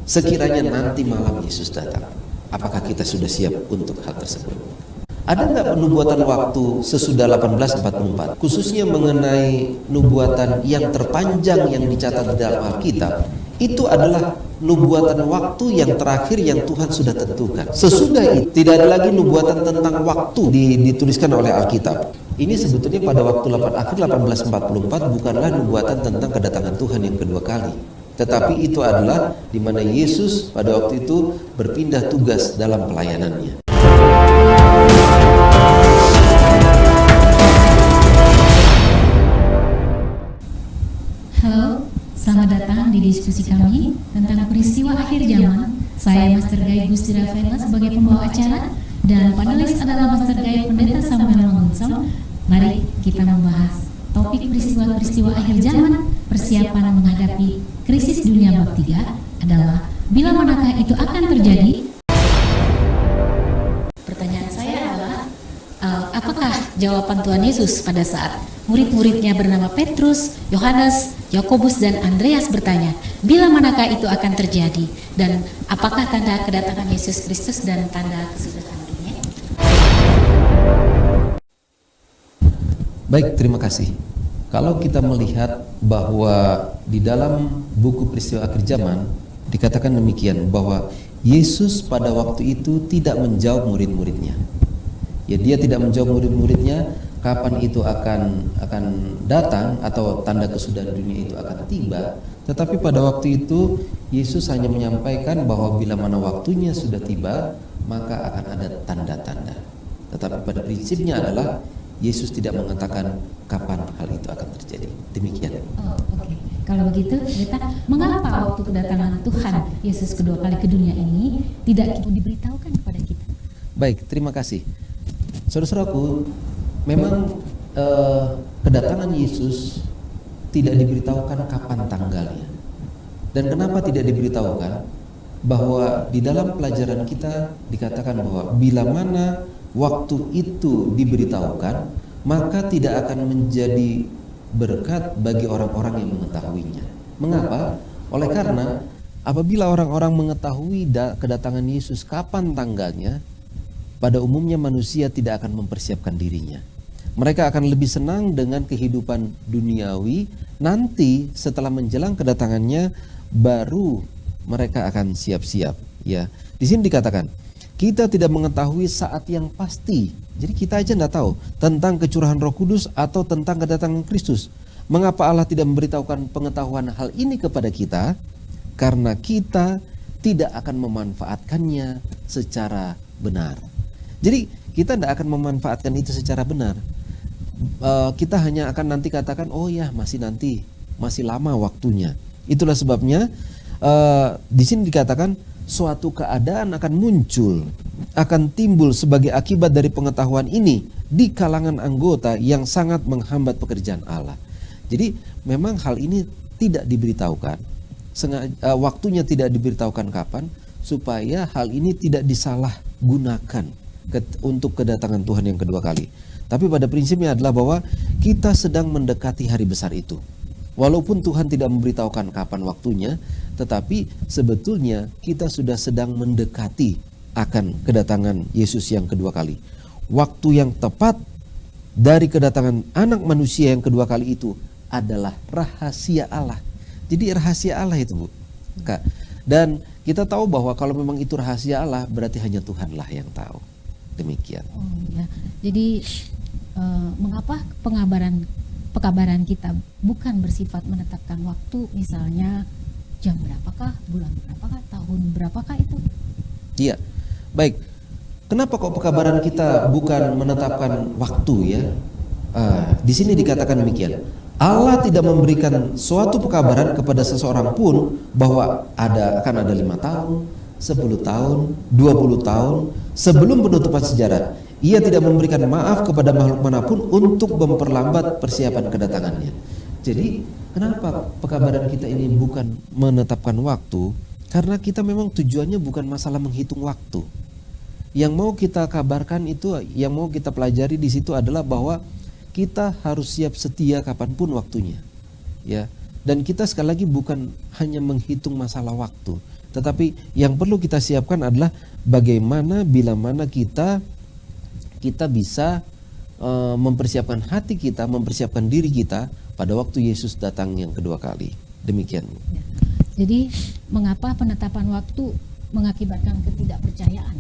sekiranya nanti malam Yesus datang. Apakah kita sudah siap untuk hal tersebut? Ada nggak penubuatan waktu sesudah 1844, khususnya mengenai nubuatan yang terpanjang yang dicatat di dalam Alkitab? Itu adalah nubuatan waktu yang terakhir yang Tuhan sudah tentukan. Sesudah itu tidak ada lagi nubuatan tentang waktu dituliskan oleh Alkitab. Ini sebetulnya pada waktu akhir 1844 bukanlah nubuatan tentang kedatangan Tuhan yang kedua kali. Tetapi itu adalah di mana Yesus pada waktu itu berpindah tugas dalam pelayanannya. Halo, selamat datang di diskusi kami tentang peristiwa akhir zaman. Saya Master Guide Gusti Rafaela sebagai pembawa acara dan panelis adalah Master Guide Pendeta Samuel Mangunsong. Mari kita membahas topik peristiwa-peristiwa akhir zaman. Persiapan menghadapi krisis dunia bab 3 adalah bila manakah itu akan terjadi? Pertanyaan saya adalah apakah jawaban Tuhan Yesus pada saat murid-muridnya bernama Petrus, Yohanes, Yakobus dan Andreas bertanya, bila manakah itu akan terjadi dan apakah tanda kedatangan Yesus Kristus dan tanda kesudahan dunia? Baik, terima kasih. Kalau kita melihat bahwa di dalam buku peristiwa akhir zaman dikatakan demikian bahwa Yesus pada waktu itu tidak menjawab murid-muridnya. Ya, dia tidak menjawab murid-muridnya kapan itu akan datang atau tanda kesudahan dunia itu akan tiba. Tetapi pada waktu itu Yesus hanya menyampaikan bahwa bila mana waktunya sudah tiba maka akan ada tanda-tanda. Tetapi pada prinsipnya adalah Yesus tidak mengatakan kapan hal itu akan terjadi. Demikian. Oh, oke. Kalau begitu, Pendeta, mengapa waktu kedatangan Tuhan Yesus kedua kali ke dunia ini tidak diberitahukan kepada kita? Baik, terima kasih. Saudara-saudaraku, memang kedatangan Yesus tidak diberitahukan kapan tanggalnya. Dan kenapa tidak diberitahukan? Bahwa di dalam pelajaran kita dikatakan bahwa bila mana waktu itu diberitahukan, maka tidak akan menjadi berkat bagi orang-orang yang mengetahuinya. Mengapa? Oleh karena apabila orang-orang mengetahui kedatangan Yesus kapan tanggalnya, pada umumnya manusia tidak akan mempersiapkan dirinya. Mereka akan lebih senang dengan kehidupan duniawi. Nanti setelah menjelang kedatangannya baru mereka akan siap-siap. Ya, di sini dikatakan kita tidak mengetahui saat yang pasti. Jadi kita aja tidak tahu tentang kecurahan Roh Kudus atau tentang kedatangan Kristus. Mengapa Allah tidak memberitahukan pengetahuan hal ini kepada kita? Karena kita tidak akan memanfaatkannya secara benar. Jadi kita tidak akan memanfaatkan itu secara benar. Kita hanya akan nanti katakan, oh ya masih nanti, masih lama waktunya. Itulah sebabnya di sini dikatakan suatu keadaan akan muncul, akan timbul sebagai akibat dari pengetahuan ini di kalangan anggota yang sangat menghambat pekerjaan Allah. Jadi memang hal ini tidak diberitahukan, waktunya tidak diberitahukan kapan, supaya hal ini tidak disalahgunakan untuk kedatangan Tuhan yang kedua kali. Tapi pada prinsipnya adalah bahwa kita sedang mendekati hari besar itu. Walaupun Tuhan tidak memberitahukan kapan waktunya, tetapi sebetulnya kita sudah sedang mendekati akan kedatangan Yesus yang kedua kali. Waktu yang tepat dari kedatangan anak manusia yang kedua kali itu adalah rahasia Allah. Jadi rahasia Allah itu, Bu, Kak. Dan kita tahu bahwa kalau memang itu rahasia Allah, berarti hanya Tuhanlah yang tahu. Demikian. Oh, ya. Jadi mengapa pekabaran kita bukan bersifat menetapkan waktu, misalnya jam berapakah, bulan berapakah, tahun berapakah itu? Iya, baik. Kenapa kok pekabaran kita bukan menetapkan waktu ya? Di sini dikatakan demikian. Allah tidak memberikan suatu pekabaran kepada seseorang pun bahwa akan ada 5 tahun, 10 tahun, 20 tahun sebelum penutupan sejarah. Ia tidak memberikan maaf kepada makhluk manapun untuk memperlambat persiapan kedatangannya. Jadi kenapa pekabaran kita ini bukan menetapkan waktu? Karena kita memang tujuannya bukan masalah menghitung waktu. Yang mau kita kabarkan itu, yang mau kita pelajari di situ adalah bahwa kita harus siap setia kapanpun waktunya. Ya, Dan kita sekali lagi bukan hanya menghitung masalah waktu, tetapi yang perlu kita siapkan adalah bagaimana bila mana kita bisa mempersiapkan hati kita, mempersiapkan diri kita pada waktu Yesus datang yang kedua kali. Demikian. Ya. Jadi mengapa penetapan waktu mengakibatkan ketidakpercayaan?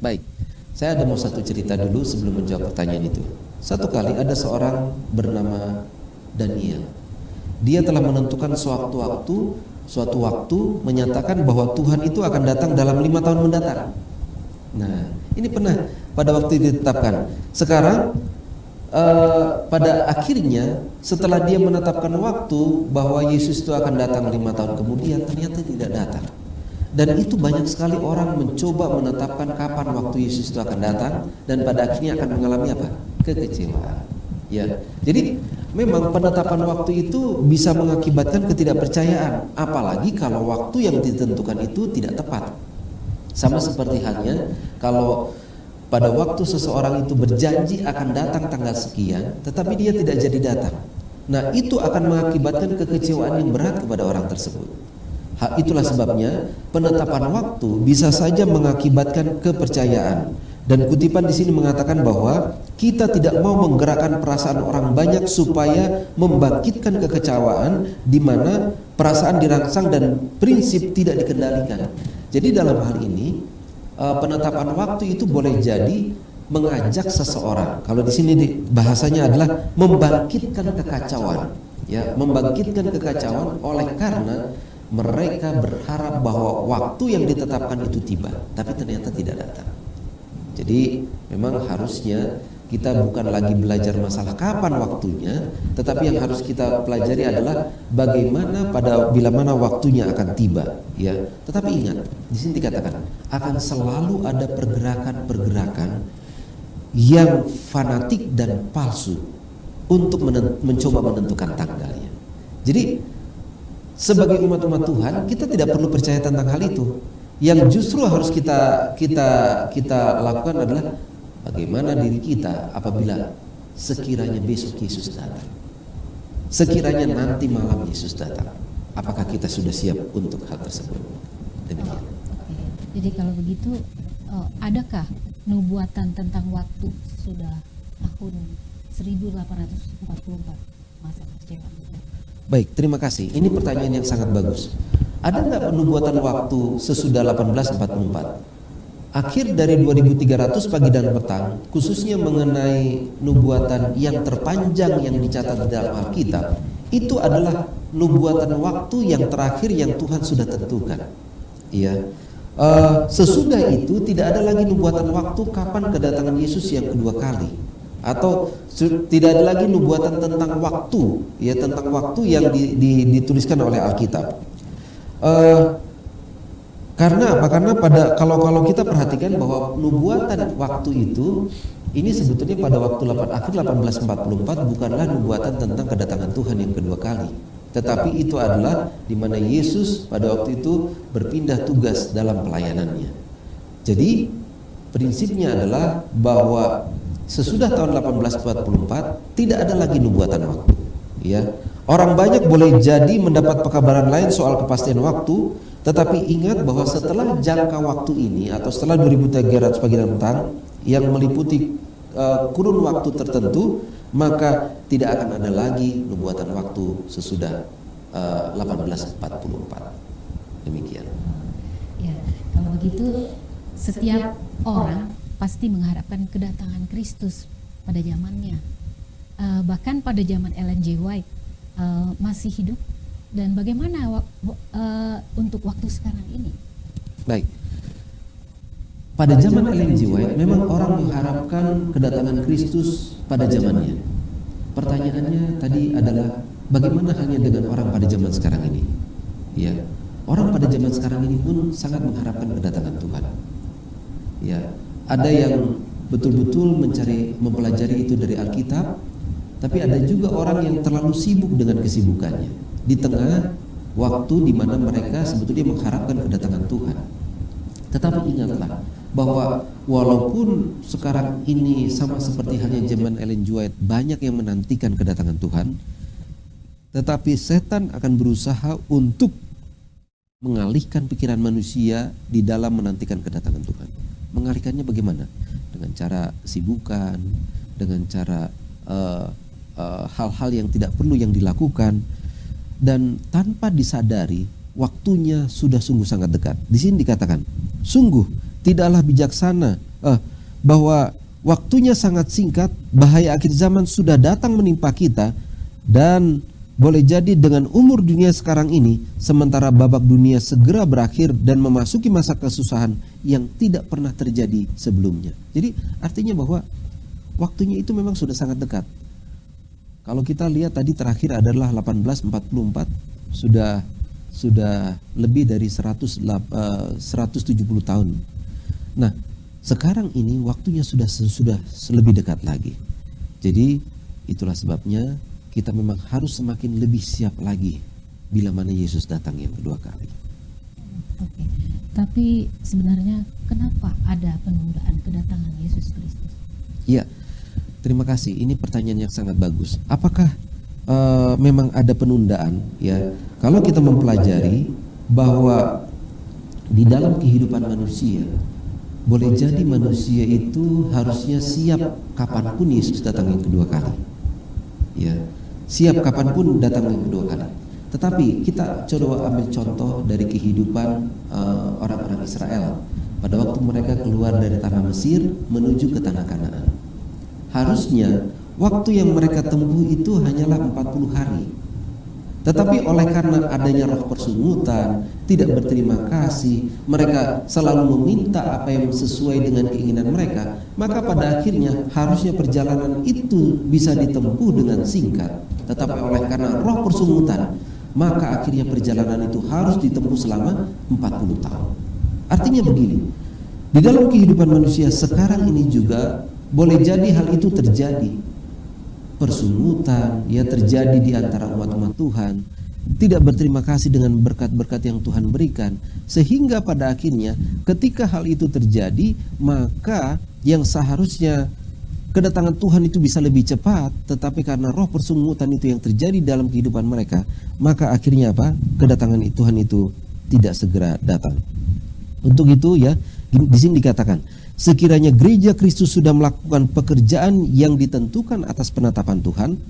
Baik, saya ada mau satu cerita dulu sebelum menjawab pertanyaan itu. Satu kali ada seorang bernama Daniel. Dia telah menentukan suatu waktu menyatakan bahwa Tuhan itu akan datang dalam 5 tahun mendatang. Nah, ini pernah pada waktu ditetapkan. Sekarang pada akhirnya setelah dia menetapkan waktu bahwa Yesus itu akan datang 5 tahun kemudian, ternyata tidak datang. Dan itu banyak sekali orang mencoba menetapkan kapan waktu Yesus itu akan datang, dan pada akhirnya akan mengalami apa? Kekecewaan. Ya, jadi memang penetapan waktu itu bisa mengakibatkan ketidakpercayaan, apalagi kalau waktu yang ditentukan itu tidak tepat. Sama seperti halnya kalau pada waktu seseorang itu berjanji akan datang tanggal sekian, tetapi dia tidak jadi datang. Nah, itu akan mengakibatkan kekecewaan yang berat kepada orang tersebut. Itulah sebabnya penetapan waktu bisa saja mengakibatkan kepercayaan. Dan kutipan di sini mengatakan bahwa kita tidak mau menggerakkan perasaan orang banyak supaya membangkitkan kekecewaan di mana perasaan dirangsang dan prinsip tidak dikendalikan. Jadi dalam hal ini penetapan waktu itu boleh jadi mengajak seseorang. Kalau di sini bahasanya adalah membangkitkan kekacauan, ya, membangkitkan kekacauan oleh karena mereka berharap bahwa waktu yang ditetapkan itu tiba, tapi ternyata tidak datang. Jadi memang harusnya kita bukan lagi belajar masalah kapan waktunya, tetapi yang harus kita pelajari adalah bagaimana bila mana waktunya akan tiba, ya. Tetapi ingat, di sini dikatakan akan selalu ada pergerakan-pergerakan yang fanatik dan palsu untuk mencoba menentukan tanggalnya. Jadi sebagai umat-umat Tuhan, kita tidak perlu percaya tentang hal itu. Yang justru harus kita lakukan adalah bagaimana diri kita apabila sekiranya besok Yesus datang, sekiranya nanti malam Yesus datang, apakah kita sudah siap untuk hal tersebut? Demikian. Oke. Jadi kalau begitu, adakah nubuatan tentang waktu sudah tahun 1844 masa kekecewaan? Baik, terima kasih. Ini pertanyaan yang sangat bagus. Ada nggak penubuatan waktu sesudah 1844? Akhir dari 2300 pagi dan petang, khususnya mengenai nubuatan yang terpanjang yang dicatat di dalam Alkitab, itu adalah nubuatan waktu yang terakhir yang Tuhan sudah tentukan. Iya. Sesudah itu tidak ada lagi nubuatan waktu kapan kedatangan Yesus yang kedua kali, atau tidak ada lagi nubuatan tentang waktu, ya, tentang waktu yang dituliskan oleh Alkitab. Karena apa? Karena kalau kita perhatikan bahwa nubuatan waktu itu ini sebetulnya pada waktu akhir 1844 bukanlah nubuatan tentang kedatangan Tuhan yang kedua kali, tetapi itu adalah di mana Yesus pada waktu itu berpindah tugas dalam pelayanannya. Jadi prinsipnya adalah bahwa sesudah tahun 1844 tidak ada lagi nubuatan waktu, ya. Orang banyak boleh jadi mendapat pekabaran lain soal kepastian waktu, tetapi ingat bahwa setelah jangka waktu ini atau setelah 2300 pagi dan petang yang meliputi kurun waktu tertentu, maka tidak akan ada lagi nubuatan waktu sesudah 1844. Demikian. Ya, kalau begitu setiap orang pasti mengharapkan kedatangan Kristus pada zamannya. Bahkan pada zaman Ellen G. White masih hidup. Dan bagaimana untuk waktu sekarang ini? Baik. Pada zaman Ellen G. White memang orang mengharapkan kedatangan Kristus pada zamannya. Pertanyaannya tadi adalah bagaimana hanya dengan orang pada zaman sekarang ini? Ya, orang pada zaman sekarang ini pun sangat mengharapkan kedatangan Tuhan. Ya, ada yang betul-betul mempelajari itu dari Alkitab, tapi ada juga orang yang terlalu sibuk dengan kesibukannya di tengah waktu di mana mereka sebetulnya mengharapkan kedatangan Tuhan. Tetapi ingatlah bahwa walaupun sekarang ini sama seperti halnya zaman Ellen G. White banyak yang menantikan kedatangan Tuhan, tetapi setan akan berusaha untuk mengalihkan pikiran manusia di dalam menantikan kedatangan Tuhan. Mengalihkannya bagaimana? Dengan cara kesibukan, dengan cara hal-hal yang tidak perlu yang dilakukan, dan tanpa disadari waktunya sudah sungguh sangat dekat. Di sini dikatakan, sungguh tidaklah bijaksana bahwa waktunya sangat singkat, bahaya akhir zaman sudah datang menimpa kita, dan boleh jadi dengan umur dunia sekarang ini, sementara babak dunia segera berakhir dan memasuki masa kesusahan yang tidak pernah terjadi sebelumnya. Jadi artinya bahwa waktunya itu memang sudah sangat dekat. Kalau kita lihat tadi terakhir adalah 1844, sudah lebih dari 170 tahun. Nah, sekarang ini waktunya sudah lebih dekat lagi. Jadi itulah sebabnya kita memang harus semakin lebih siap lagi bila mana Yesus datang yang kedua kali. Oke. Tapi sebenarnya kenapa ada penundaan kedatangan Yesus Kristus? Ya, terima kasih. Ini pertanyaan yang sangat bagus. Apakah memang ada penundaan? Ya, kalau kita mempelajari bahwa di dalam kehidupan manusia, boleh jadi manusia itu harusnya siap kapanpun Yesus datang yang kedua kali. Ya, siap kapanpun datang yang kedua kali. Tetapi kita coba ambil contoh dari kehidupan orang-orang Israel pada waktu mereka keluar dari tanah Mesir menuju ke tanah Kanaan. Harusnya waktu yang mereka tempuh itu hanyalah 40 hari. Tetapi oleh karena adanya roh persungutan, tidak berterima kasih, mereka selalu meminta apa yang sesuai dengan keinginan mereka, maka pada akhirnya harusnya perjalanan itu bisa ditempuh dengan singkat. Tetapi oleh karena roh persungutan, maka akhirnya perjalanan itu harus ditempuh selama 40 tahun. Artinya begini, di dalam kehidupan manusia sekarang ini juga boleh jadi hal itu terjadi. Persungutan ya terjadi di antara umat-umat Tuhan, tidak berterima kasih dengan berkat-berkat yang Tuhan berikan, sehingga pada akhirnya ketika hal itu terjadi, maka yang seharusnya kedatangan Tuhan itu bisa lebih cepat, tetapi karena roh persungutan itu yang terjadi dalam kehidupan mereka, maka akhirnya apa? Kedatangan Tuhan itu tidak segera datang. Untuk itu ya, di sini dikatakan, sekiranya gereja Kristus sudah melakukan pekerjaan yang ditentukan atas penetapan Tuhan,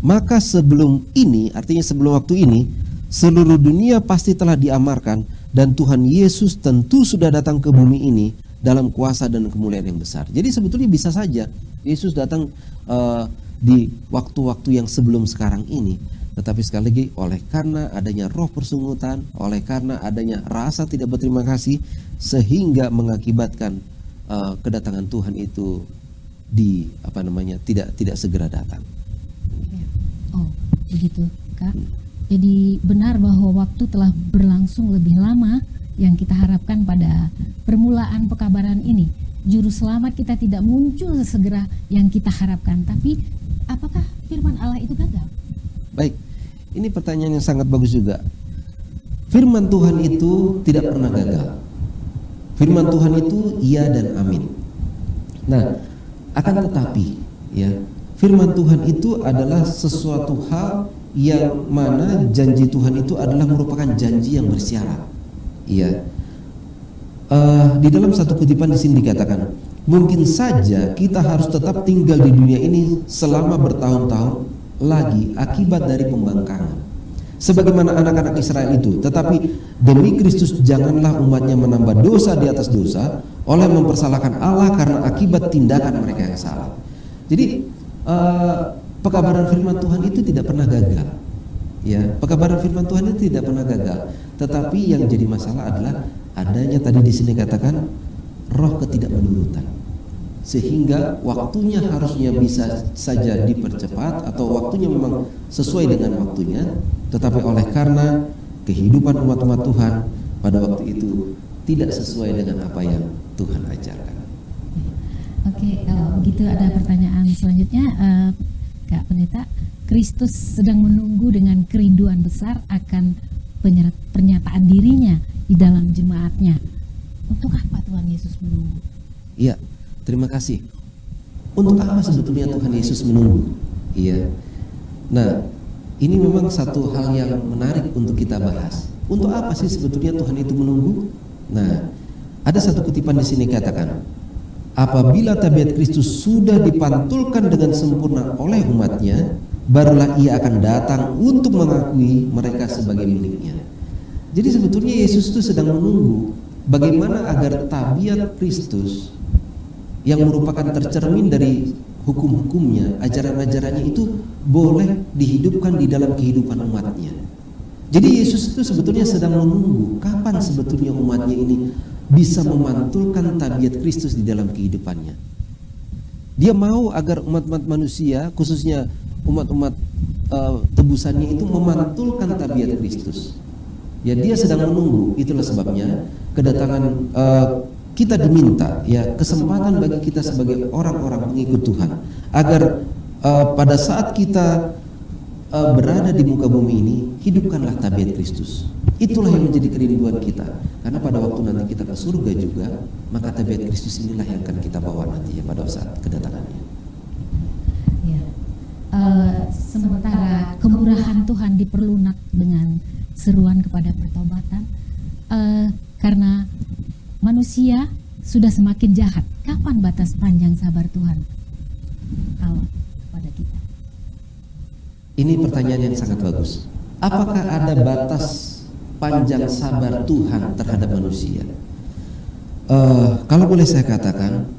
maka sebelum ini, artinya sebelum waktu ini, seluruh dunia pasti telah diamarkan, dan Tuhan Yesus tentu sudah datang ke bumi ini dalam kuasa dan kemuliaan yang besar. Jadi sebetulnya bisa saja Yesus datang di waktu-waktu yang sebelum sekarang ini. Tetapi sekali lagi, oleh karena adanya roh persungutan, oleh karena adanya rasa tidak berterima kasih, sehingga mengakibatkan kedatangan Tuhan itu tidak segera datang. Oh, begitu, Kak. Jadi benar bahwa waktu telah berlangsung lebih lama yang kita harapkan pada permulaan pekabaran ini. Juru selamat kita tidak muncul sesegera yang kita harapkan. Tapi apakah firman Allah itu gagal? Baik, ini pertanyaan yang sangat bagus juga. Firman Tuhan itu tidak pernah gagal. Firman Tuhan itu iya dan amin. Nah, akan tetapi ya, firman Tuhan itu adalah sesuatu hal yang mana janji Tuhan itu adalah merupakan janji yang bersyarat. Iya. Di dalam satu kutipan di sini dikatakan, mungkin saja kita harus tetap tinggal di dunia ini selama bertahun-tahun lagi akibat dari pembangkangan. Sebagaimana anak-anak Israel itu, tetapi demi Kristus janganlah umatnya menambah dosa di atas dosa oleh mempersalahkan Allah karena akibat tindakan mereka yang salah. Jadi pekabaran firman Tuhan itu tidak pernah gagal. Ya, pekabaran firman Tuhan itu tidak pernah gagal. Tetapi yang jadi masalah adalah adanya tadi di sini katakan roh ketidakmenurutan. Sehingga waktunya harusnya bisa saja dipercepat atau waktunya memang sesuai dengan waktunya, tetapi oleh karena kehidupan umat-umat Tuhan pada waktu itu tidak sesuai dengan apa yang Tuhan ajarkan. Oke, kalau begitu ada pertanyaan selanjutnya, Kak Pendeta. Kristus sedang menunggu dengan kerinduan besar akan pernyataan dirinya di dalam jemaatnya. Untuk apa Tuhan Yesus menunggu? Iya, terima kasih. Untuk apa sebetulnya Tuhan Yesus menunggu? Iya. Nah, Ini memang satu hal yang menarik untuk kita bahas. Untuk apa sih sebetulnya Tuhan itu menunggu? Nah, ada satu kutipan di sini katakan, apabila tabiat Kristus sudah dipantulkan dengan sempurna oleh umatnya, barulah ia akan datang untuk mengakui mereka sebagai miliknya. Jadi sebetulnya Yesus itu sedang menunggu bagaimana agar tabiat Kristus yang merupakan tercermin dari hukum-hukumnya, ajaran-ajarannya itu boleh dihidupkan di dalam kehidupan umatnya. Jadi Yesus itu sebetulnya sedang menunggu kapan sebetulnya umatnya ini bisa memantulkan tabiat Kristus di dalam kehidupannya. Dia mau agar umat-umat manusia, khususnya umat-umat tebusannya itu memantulkan tabiat Kristus. Ya, dia sedang menunggu. Itulah sebabnya kedatangan kita diminta, ya, kesempatan bagi kita sebagai orang-orang pengikut Tuhan agar pada saat kita berada di muka bumi ini, hidupkanlah tabiat Kristus. Itulah yang menjadi kerinduan kita, karena pada waktu nanti kita ke surga juga, maka tabiat Kristus inilah yang akan kita bawa nanti ya pada saat kedatangannya. Ya. Sementara kemurahan Tuhan diperlunak dengan seruan kepada pertobatan, karena manusia sudah semakin jahat. Kapan batas panjang sabar Tuhan Allah kepada kita? Ini pertanyaan yang sangat bagus. Apakah ada batas panjang sabar Tuhan terhadap manusia? Kalau boleh saya katakan,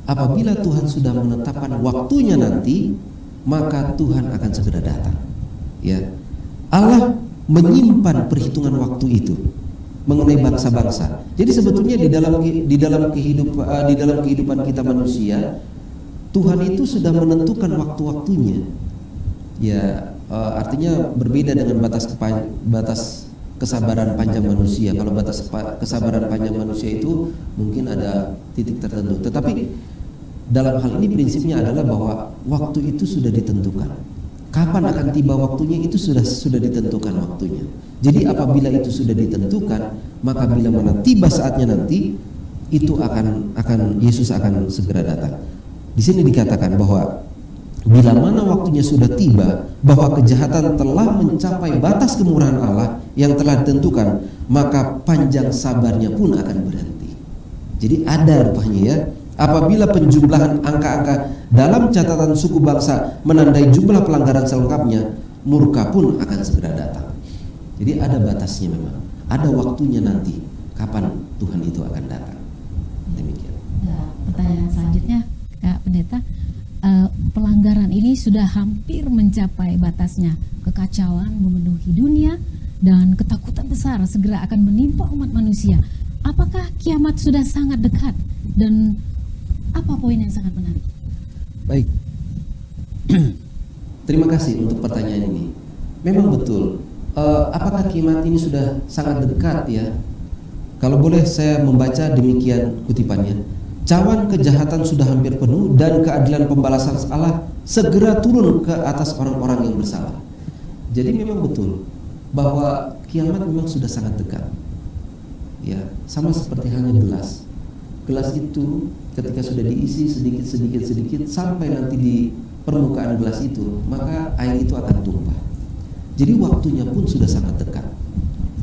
apabila Tuhan sudah menetapkan waktunya nanti, maka Tuhan akan segera datang. Ya, Allah menyimpan perhitungan waktu itu mengenai bangsa-bangsa. Jadi sebetulnya di dalam kehidupan kita manusia, Tuhan itu sudah menentukan waktu-waktunya. Ya, artinya berbeda dengan batas kesabaran panjang manusia. Kalau batas kesabaran panjang manusia itu mungkin ada titik tertentu. Tetapi dalam hal ini prinsipnya adalah bahwa waktu itu sudah ditentukan. Kapan akan tiba waktunya itu sudah ditentukan waktunya. Jadi apabila itu sudah ditentukan, maka bila mana tiba saatnya nanti, itu akan Yesus akan segera datang. Di sini dikatakan bahwa bila mana waktunya sudah tiba, bahwa kejahatan telah mencapai batas kemurahan Allah yang telah ditentukan, maka panjang sabarnya pun akan berhenti. Jadi ada rupanya ya, apabila penjumlahan angka-angka dalam catatan suku bangsa menandai jumlah pelanggaran selengkapnya, murka pun akan segera datang. Jadi ada batasnya memang, ada waktunya nanti kapan Tuhan itu akan datang. Demikian. Ya, pertanyaan selanjutnya, Kak Pendeta, pelanggaran ini sudah hampir mencapai batasnya. Kekacauan memenuhi dunia dan ketakutan besar segera akan menimpa umat manusia. Apakah kiamat sudah sangat dekat? Dan apa poin yang sangat menarik? Baik. Terima kasih untuk pertanyaan ini. Memang betul. Apakah kiamat ini sudah sangat dekat ya? Kalau boleh saya membaca demikian kutipannya. Cawan kejahatan sudah hampir penuh dan keadilan pembalasan Allah segera turun ke atas orang-orang yang bersalah. Jadi memang betul bahwa kiamat memang sudah sangat dekat. Ya, sama seperti halnya gelas. Gelas itu ketika sudah diisi sedikit sampai nanti di permukaan gelas itu, maka air itu akan tumpah. Jadi waktunya pun sudah sangat dekat.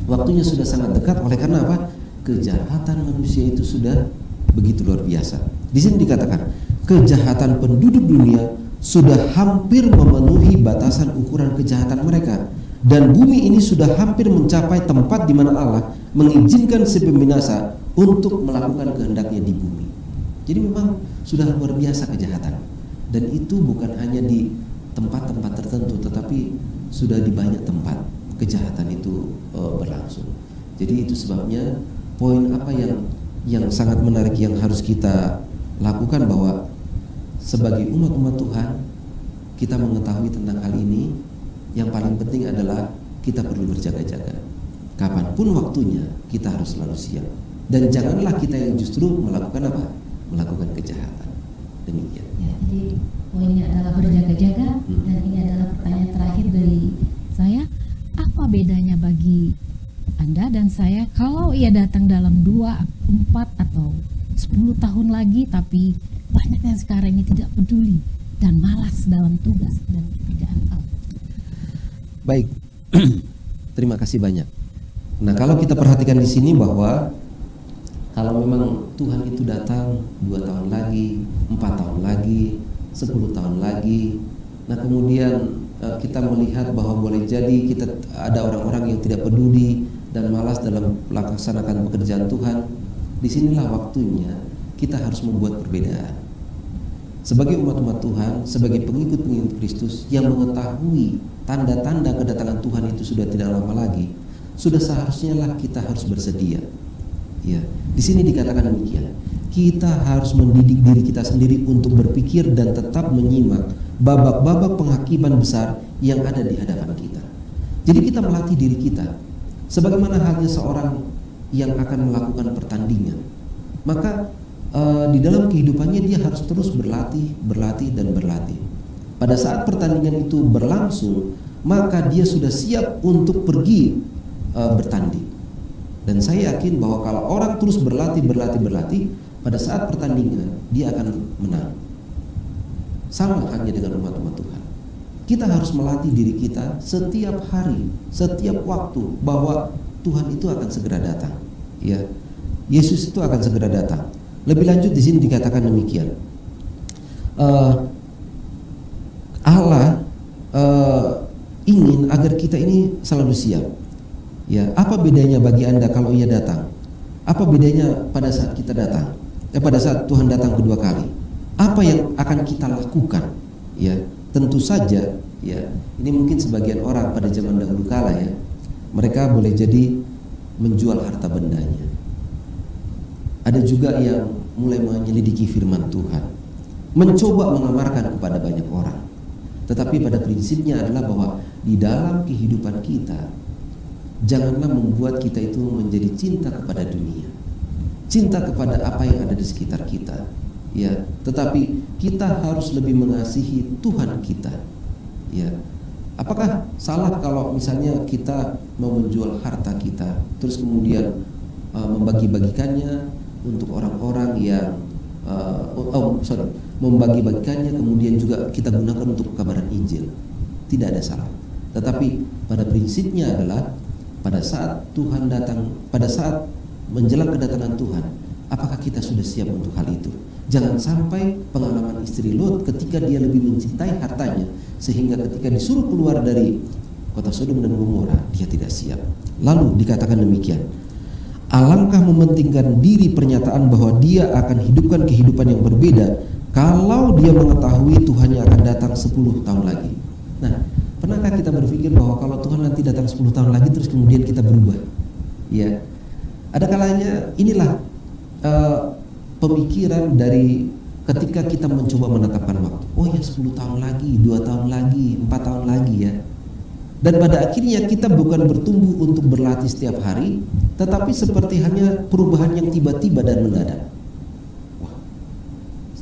Waktunya sudah sangat dekat oleh karena apa? Kejahatan manusia itu sudah begitu luar biasa. Di sini dikatakan kejahatan penduduk dunia sudah hampir memenuhi batasan ukuran kejahatan mereka, dan bumi ini sudah hampir mencapai tempat di mana Allah mengizinkan si pembinasa untuk melakukan kehendaknya di bumi. Jadi memang sudah luar biasa kejahatan, dan itu bukan hanya di tempat-tempat tertentu, tetapi sudah di banyak tempat kejahatan itu berlangsung. Jadi itu sebabnya poin apa yang sangat menarik yang harus kita lakukan, bahwa sebagai umat-umat Tuhan kita mengetahui tentang hal ini. Yang paling penting adalah kita perlu berjaga-jaga. Kapanpun waktunya kita harus selalu siap, dan janganlah kita yang justru melakukan apa? Melakukan kejahatan. Demikian. Ya, jadi poinnya adalah berjaga-jaga. Dan ini adalah pertanyaan terakhir dari saya. Apa bedanya bagi Anda dan saya kalau ia datang dalam 2, 4 atau 10 tahun lagi, tapi banyak yang sekarang ini tidak peduli dan malas dalam tugas dan pekerjaan Allah? Baik, terima kasih banyak. Nah, kalau kita perhatikan di sini bahwa kalau memang Tuhan itu datang 2 tahun lagi, 4 tahun lagi, 10 tahun lagi, nah kemudian kita melihat bahwa boleh jadi kita ada orang-orang yang tidak peduli dan malas dalam melaksanakan pekerjaan Tuhan. Disinilah waktunya kita harus membuat perbedaan. Sebagai umat-umat Tuhan, sebagai pengikut-pengikut Kristus yang mengetahui tanda-tanda kedatangan Tuhan itu sudah tidak lama lagi, sudah seharusnya lah kita harus bersedia. Ya, di sini dikatakan demikian. Kita harus mendidik diri kita sendiri untuk berpikir dan tetap menyimak babak-babak penghakiman besar yang ada di hadapan kita. Jadi kita melatih diri kita, sebagaimana halnya seorang yang akan melakukan pertandingan. Maka di dalam kehidupannya dia harus terus berlatih dan berlatih. Pada saat pertandingan itu berlangsung, maka dia sudah siap untuk pergi bertanding. Dan saya yakin bahwa kalau orang terus berlatih, pada saat pertandingan dia akan menang. Sama halnya dengan umat-umat Tuhan. Kita harus melatih diri kita setiap hari, setiap waktu, bahwa Tuhan itu akan segera datang. Ya, Yesus itu akan segera datang. Lebih lanjut di sini dikatakan demikian. Allah ingin agar kita ini selalu siap. Ya, apa bedanya bagi Anda kalau Ia datang? Apa bedanya pada saat kita datang? Pada saat Tuhan datang kedua kali? Apa yang akan kita lakukan? Ya, tentu saja, ya, ini mungkin sebagian orang pada zaman dahulu kala, ya, mereka boleh jadi menjual harta bendanya. Ada juga yang mulai menyelidiki firman Tuhan, mencoba mengamarkan kepada banyak orang. Tetapi pada prinsipnya adalah bahwa di dalam kehidupan kita, janganlah membuat kita itu menjadi cinta kepada dunia, cinta kepada apa yang ada di sekitar kita, ya. Tetapi kita harus lebih mengasihi Tuhan kita, ya. Apakah salah kalau misalnya kita mau menjual harta kita, terus kemudian membagi-bagikannya untuk orang-orang yang membagi-bagikannya kemudian juga kita gunakan untuk kabaran Injil? Tidak ada salah. Tetapi pada prinsipnya adalah pada saat Tuhan datang, pada saat menjelang kedatangan Tuhan, apakah kita sudah siap untuk hal itu? Jangan sampai pengalaman istri Lot ketika dia lebih mencintai hartanya, sehingga ketika disuruh keluar dari kota Sodom dan Gomora, dia tidak siap. Lalu dikatakan demikian, alangkah mementingkan diri pernyataan bahwa dia akan hidupkan kehidupan yang berbeda kalau dia mengetahui Tuhannya akan datang 10 tahun lagi. Nah, pernahkah kita berpikir bahwa kalau Tuhan nanti datang 10 tahun lagi terus kemudian kita berubah? Ya, ada kalanya inilah pemikiran dari ketika kita mencoba menetapkan waktu. Oh ya, 10 tahun lagi, 2 tahun lagi, 4 tahun lagi, ya. Dan pada akhirnya kita bukan bertumbuh untuk berlatih setiap hari, tetapi seperti hanya perubahan yang tiba-tiba dan mendadak. Wah,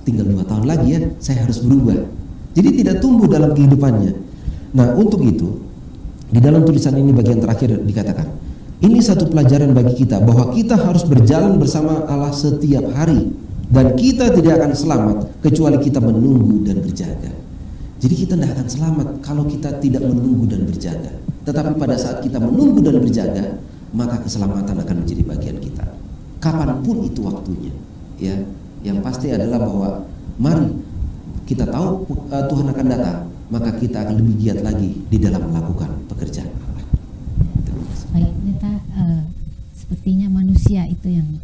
tinggal 2 tahun lagi ya, saya harus berubah. Jadi tidak tumbuh dalam kehidupannya. Nah, untuk itu di dalam tulisan ini bagian terakhir dikatakan, ini satu pelajaran bagi kita bahwa kita harus berjalan bersama Allah setiap hari, dan kita tidak akan selamat kecuali kita menunggu dan berjaga. Jadi kita tidak akan selamat kalau kita tidak menunggu dan berjaga. Tetapi pada saat kita menunggu dan berjaga, maka keselamatan akan menjadi bagian kita. Kapanpun itu waktunya, ya. Yang pasti adalah bahwa mari kita tahu Tuhan akan datang, maka kita akan lebih giat lagi di dalam melakukan pekerjaan Allah. Baik, Neta, sepertinya manusia itu yang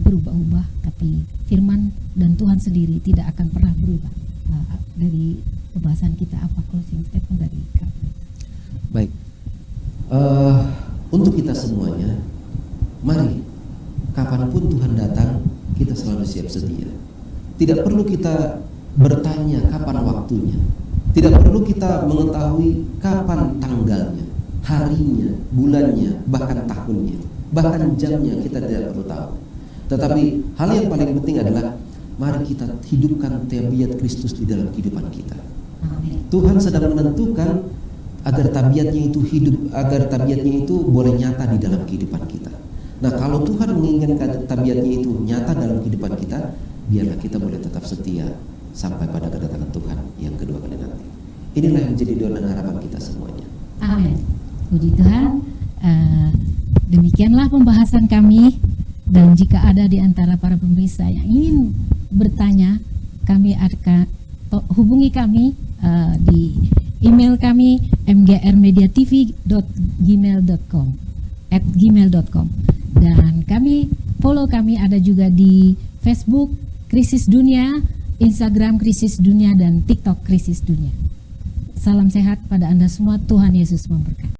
berubah-ubah, tapi firman dan Tuhan sendiri tidak akan pernah berubah. Dari pembahasan kita, apa closing statement dari Kak? Baik, untuk kita semuanya, mari kapanpun Tuhan datang, kita selalu siap sedia. Tidak perlu kita bertanya kapan waktunya, tidak perlu kita mengetahui kapan tanggalnya, harinya, bulannya, bahkan tahunnya, bahkan jamnya, kita tidak perlu tahu. Tetapi hal yang paling penting adalah mari kita hidupkan tabiat Kristus di dalam kehidupan kita. Tuhan sedang menentukan agar tabiatnya itu hidup, agar tabiatnya itu boleh nyata di dalam kehidupan kita. Nah, kalau Tuhan menginginkan tabiatnya itu nyata dalam kehidupan kita, biarlah kita boleh tetap setia sampai pada kedatangan Tuhan yang kedua kali nanti. Inilah yang menjadi doa dan harapan kita semuanya. Amin. Puji Tuhan. Demikianlah pembahasan kami, dan jika ada di antara para pemirsa yang ingin bertanya, kami akan hubungi kami di email kami mgrmediatv.gmail.com dan kami follow, kami ada juga di Facebook Krisis Dunia, Instagram Krisis Dunia, dan TikTok Krisis Dunia. Salam sehat pada Anda semua. Tuhan Yesus memberkati.